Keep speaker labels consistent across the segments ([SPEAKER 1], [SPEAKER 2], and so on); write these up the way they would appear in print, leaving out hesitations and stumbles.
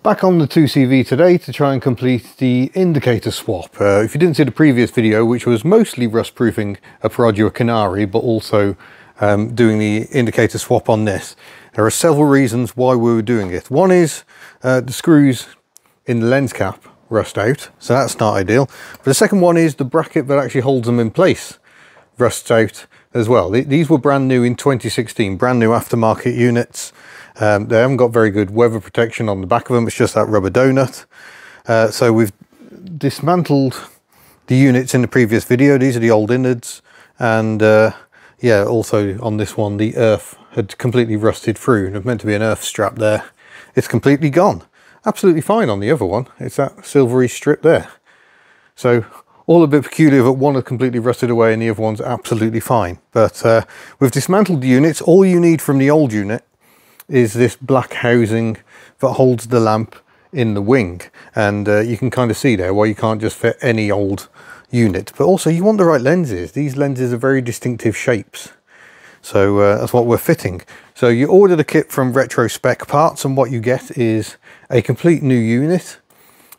[SPEAKER 1] Back on the 2CV today to try and complete the indicator swap. If you didn't see the previous video, which was mostly rust proofing a Perodua Canary, but also doing the indicator swap on this, there are several reasons why we were doing it. One is the screws in the lens cap rust out, so that's not ideal. But the second one is the bracket that actually holds them in place rusts out as well. These were brand new in 2016, brand new aftermarket units. They haven't got very good weather protection on the back of them, it's just that rubber donut. So we've dismantled the units in the previous video. These are the old innards, and yeah, also on this one the earth had completely rusted through. There's meant to be an earth strap there. It's completely gone. Absolutely fine on the other one. It's that silvery strip there. So all a bit peculiar that one had completely rusted away and the other one's absolutely fine. But we've dismantled the units. All you need from the old unit is this black housing that holds the lamp in the wing, and you can kind of see there why you can't just fit any old unit. But also you want the right lenses. These lenses are very distinctive shapes, so that's what we're fitting. So you order the kit from Retrospec parts, and what you get is a complete new unit.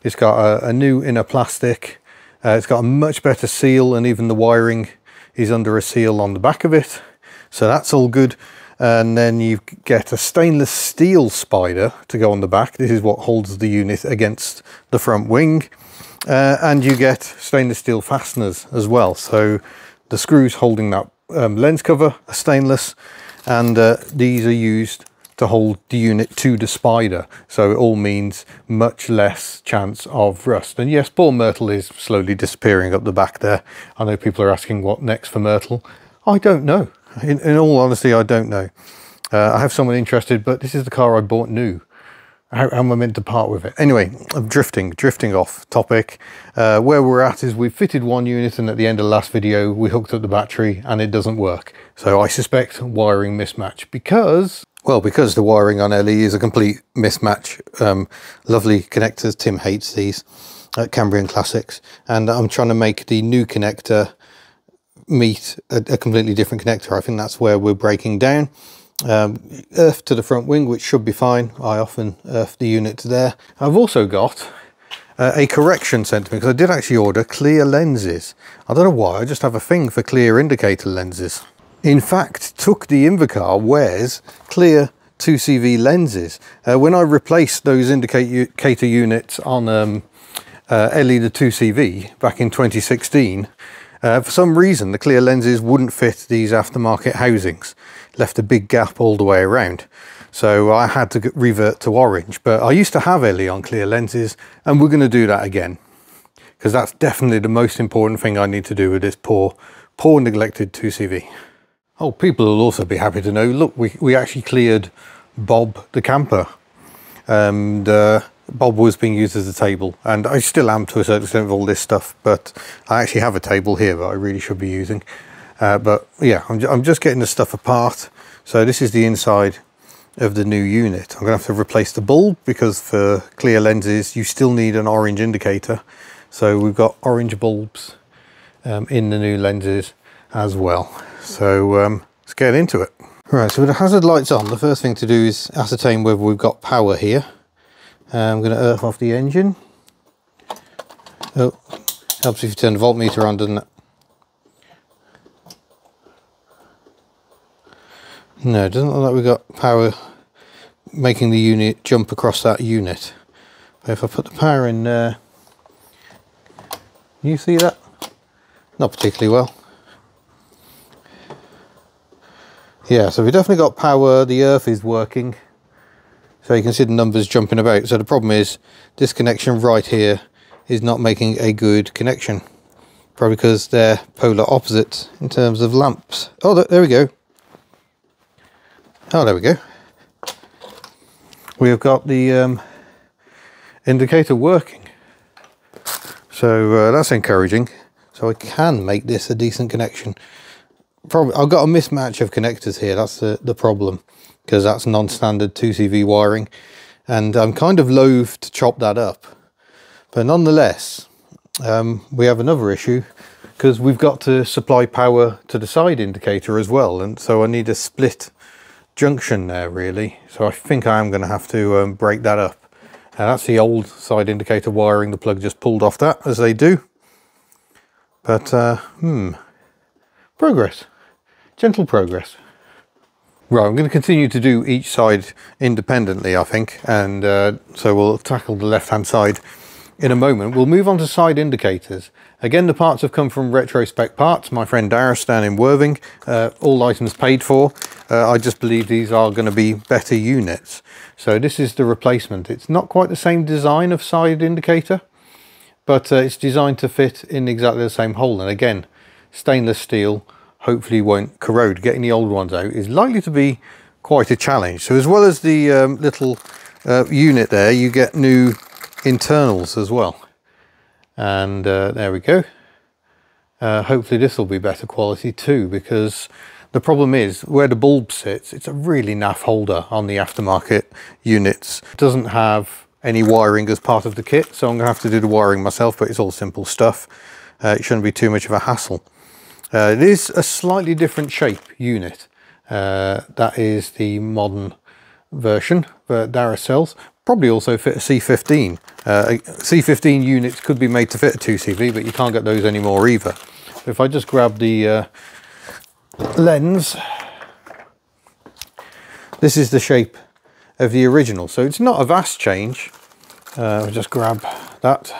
[SPEAKER 1] It's got a new inner plastic, it's got a much better seal, and even the wiring is under a seal on the back of it, so that's all good. And then you get a stainless steel spider to go on the back. This is what holds the unit against the front wing. And you get stainless steel fasteners as well. So the screws holding that lens cover are stainless, and these are used to hold the unit to the spider. So it all means much less chance of rust. And yes, poor Myrtle is slowly disappearing up the back there. I know people are asking what next for Myrtle. I don't know. In all honesty, I don't know. I have someone interested, but this is the car I bought new. How am I meant to part with it? Anyway, I'm drifting off topic. Where we're at is we've fitted one unit, and at the end of the last video, we hooked up the battery and it doesn't work. So I suspect wiring mismatch because the wiring on LE is a complete mismatch. Lovely connectors. Tim hates these at Cambrian Classics. And I'm trying to make the new connector meet a completely different connector. I think that's where we're breaking down. Earth to the front wing, which should be fine. I often earth the unit there. I've also got a correction sent to me, because I did actually order clear lenses. I don't know why, I just have a thing for clear indicator lenses. In fact, Tuck the Invacar wears clear 2CV lenses. When I replaced those indicator units on LE the 2CV back in 2016, for some reason the clear lenses wouldn't fit these aftermarket housings, left a big gap all the way around, so I had to revert to orange. But I used to have LE on clear lenses, and we're going to do that again, because that's definitely the most important thing I need to do with this poor neglected 2CV. Oh, people will also be happy to know, look, we actually cleared Bob the camper, and Bob was being used as a table, and I still am to a certain extent with all this stuff, but I actually have a table here that I really should be using. But yeah, I'm just getting the stuff apart. So this is the inside of the new unit. I'm gonna have to replace the bulb, because for clear lenses you still need an orange indicator. So we've got orange bulbs in the new lenses as well. So let's get into it. Right, so with the hazard lights on, the first thing to do is ascertain whether we've got power here. I'm going to earth off the engine. Oh, helps if you turn the voltmeter on, doesn't it? No, it doesn't look like we've got power making the unit jump across that unit. But if I put the power in there, you see that? Not particularly well. Yeah, so we definitely got power. The earth is working. So you can see the numbers jumping about. So the problem is this connection right here is not making a good connection. Probably because they're polar opposites in terms of lamps. Oh, there we go. Oh, there we go. We have got the indicator working. So that's encouraging. So I can make this a decent connection. Probably I've got a mismatch of connectors here. That's the problem, because that's non-standard 2CV wiring, and I'm kind of loath to chop that up. But nonetheless, we have another issue, because we've got to supply power to the side indicator as well, and so I need a split junction there really. So I think I am going to have to break that up That's the old side indicator wiring. The plug just pulled off that, as they do. But progress, gentle progress. Right, I'm going to continue to do each side independently, I think, and so we'll tackle the left-hand side in a moment. We'll move on to side indicators. Again, the parts have come from Retrospec Parts, my friend Darris down in Worthing. All items paid for. I just believe these are going to be better units. So this is the replacement. It's not quite the same design of side indicator, but it's designed to fit in exactly the same hole. And again, stainless steel, hopefully won't corrode. Getting the old ones out is likely to be quite a challenge. So as well as the little unit there, you get new internals as well. And there we go. Hopefully this will be better quality too, because the problem is where the bulb sits, it's a really naff holder on the aftermarket units. It doesn't have any wiring as part of the kit, so I'm gonna have to do the wiring myself, but it's all simple stuff. It shouldn't be too much of a hassle. It is a slightly different shape unit. That is the modern version that Darris sells. Probably also fit a C15. C15 units could be made to fit a 2CV, but you can't get those anymore either. So if I just grab the lens, this is the shape of the original. So it's not a vast change. I'll just grab that.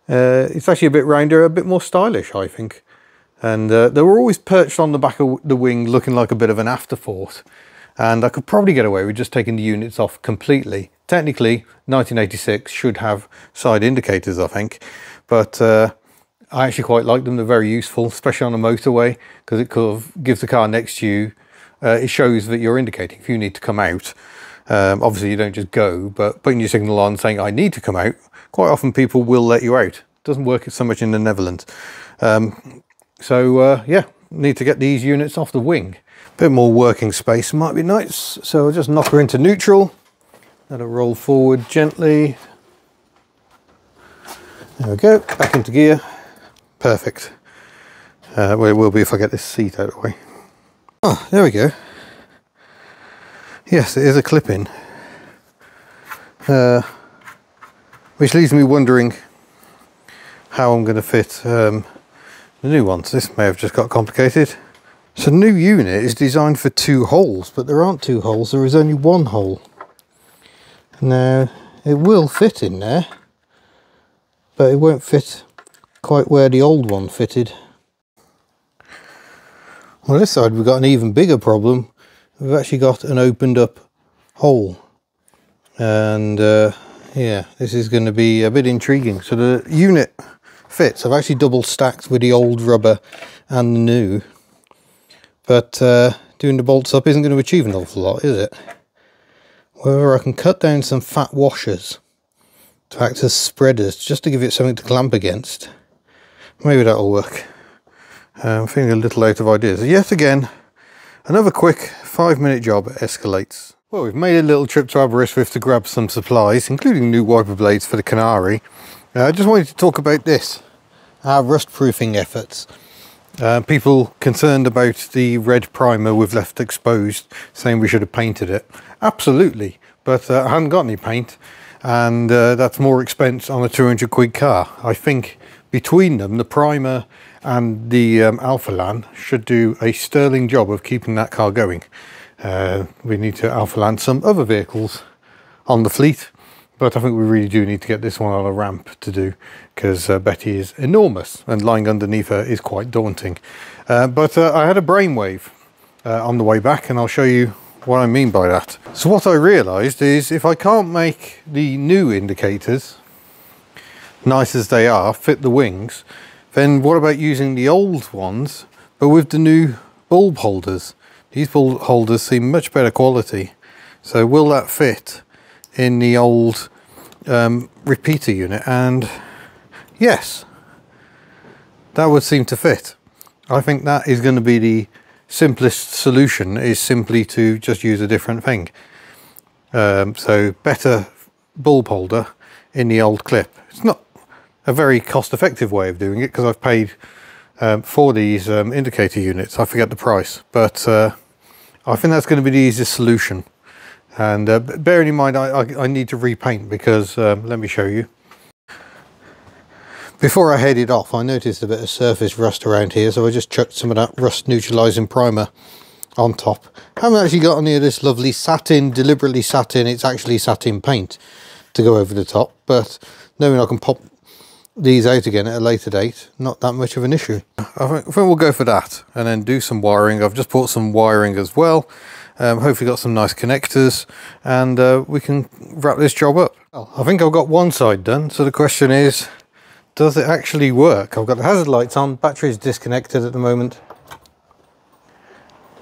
[SPEAKER 1] It's actually a bit rounder, a bit more stylish, I think. And they were always perched on the back of the wing looking like a bit of an afterthought. And I could probably get away with just taking the units off completely. Technically, 1986 should have side indicators, I think. But I actually quite like them. They're very useful, especially on a motorway, because it kind of gives the car next to you, it shows that you're indicating if you need to come out. Obviously, you don't just go, but putting your signal on saying, I need to come out, quite often people will let you out. It doesn't work so much in the Netherlands. Yeah, need to get these units off the wing. Bit more working space might be nice. So I'll just knock her into neutral. Let her roll forward gently. There we go, back into gear. Perfect. Well, it will be if I get this seat out of the way. Oh, there we go. Yes, it is a clip-in. Which leaves me wondering how I'm going to fit the new ones. This may have just got complicated. So the new unit is designed for 2 holes, but there aren't 2 holes, there is only 1 hole. Now, it will fit in there, but it won't fit quite where the old one fitted. On this side we've got an even bigger problem. We've actually got an opened up hole. And yeah, this is going to be a bit intriguing. So the unit fits. I've actually double stacked with the old rubber and the new. But doing the bolts up isn't going to achieve an awful lot, is it? However, I can cut down some fat washers to act as spreaders, just to give it something to clamp against. Maybe that'll work. I'm feeling a little out of ideas. Yet again, another quick 5-minute job escalates. Well, we've made a little trip to Aberystwyth to grab some supplies, including new wiper blades for the Canary. I just wanted to talk about this, our rust proofing efforts. People concerned about the red primer we've left exposed, saying we should have painted it. Absolutely, but I hadn't got any paint, and that's more expense on a 200 quid car. I think between them, the primer and the Alpha-Lan should do a sterling job of keeping that car going. We need to Alpha-Lan some other vehicles on the fleet, but I think we really do need to get this one on a ramp to do, because Betty is enormous and lying underneath her is quite daunting. But I had a brainwave on the way back, and I'll show you what I mean by that. So what I realised is if I can't make the new indicators, nice as they are, fit the wings, then what about using the old ones but with the new bulb holders? These bulb holders seem much better quality. So will that fit in the old repeater unit? And yes, that would seem to fit. I think that is going to be the simplest solution, is simply to just use a different thing. So better bulb holder in the old clip. It's not a very cost-effective way of doing it, because I've paid for these indicator units. I forget the price, but I think that's going to be the easiest solution. And bearing in mind I need to repaint because let me show you. Before I headed off, I noticed a bit of surface rust around here, so I just chucked some of that rust neutralising primer on top. I haven't actually got any of this lovely satin, deliberately satin, it's actually satin paint to go over the top, but knowing I can pop these out again at a later date, not that much of an issue. I think we'll go for that and then do some wiring. I've just bought some wiring as well. Hopefully got some nice connectors, and we can wrap this job up. Well, I think I've got one side done, so the question is, does it actually work? I've got the hazard lights on, battery's disconnected at the moment.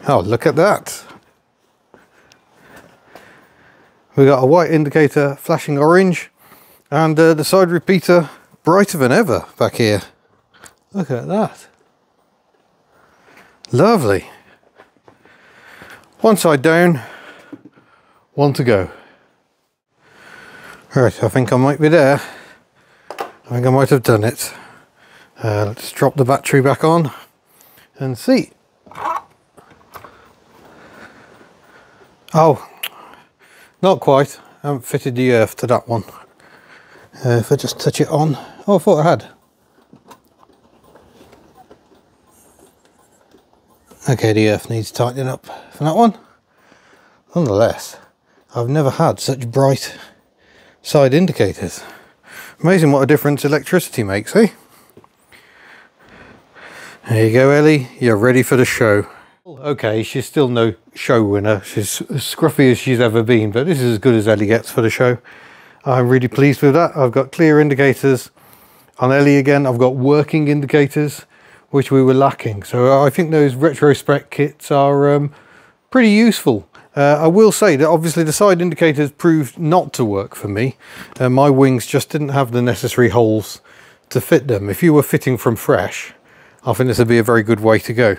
[SPEAKER 1] Oh, look at that. We've got a white indicator flashing orange, and the side repeater brighter than ever back here. Look at that. Lovely. One side down, one to go. Right, I think I might be there. I think I might have done it. Let's drop the battery back on and see. Oh, not quite. I haven't fitted the earth to that one. If I just touch it on. Oh, I thought I had. Okay, the earth needs tightening up for that one. Nonetheless, I've never had such bright side indicators. Amazing what a difference electricity makes, eh? There you go, Ellie, you're ready for the show. Okay, she's still no show winner. She's as scruffy as she's ever been, but this is as good as Ellie gets for the show. I'm really pleased with that. I've got clear indicators on Ellie again. I've got working indicators, which we were lacking. So I think those Retrospec kits are pretty useful. I will say that obviously the side indicators proved not to work for me. My wings just didn't have the necessary holes to fit them. If you were fitting from fresh, I think this would be a very good way to go.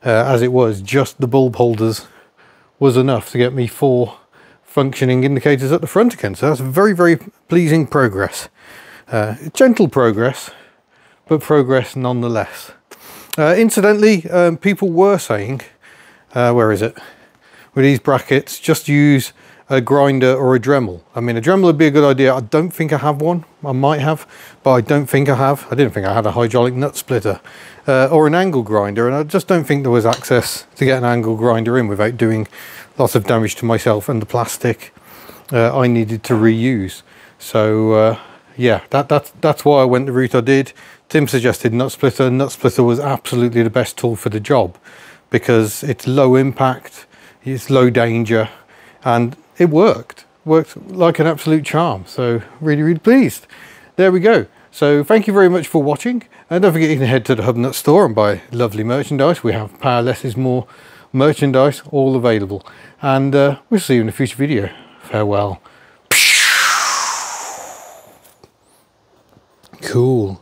[SPEAKER 1] As it was, just the bulb holders was enough to get me 4 functioning indicators at the front again. So that's very, very pleasing progress. Gentle progress, but progress nonetheless. Incidentally, people were saying, where is it? With these brackets, just use a grinder or a Dremel. I mean, a Dremel would be a good idea. I don't think I have one. I might have, but I don't think I have. I didn't think I had a hydraulic nut splitter or an angle grinder, and I just don't think there was access to get an angle grinder in without doing lots of damage to myself and the plastic I needed to reuse. So yeah, that's why I went the route I did. Tim suggested nut splitter. Nut splitter was absolutely the best tool for the job because it's low impact, it's low danger, and it worked like an absolute charm. So really, really pleased. There we go. So thank you very much for watching, and don't forget you can head to the HubNut store and buy lovely merchandise. We have Power Less is More merchandise all available, and we'll see you in a future video. Farewell. Cool.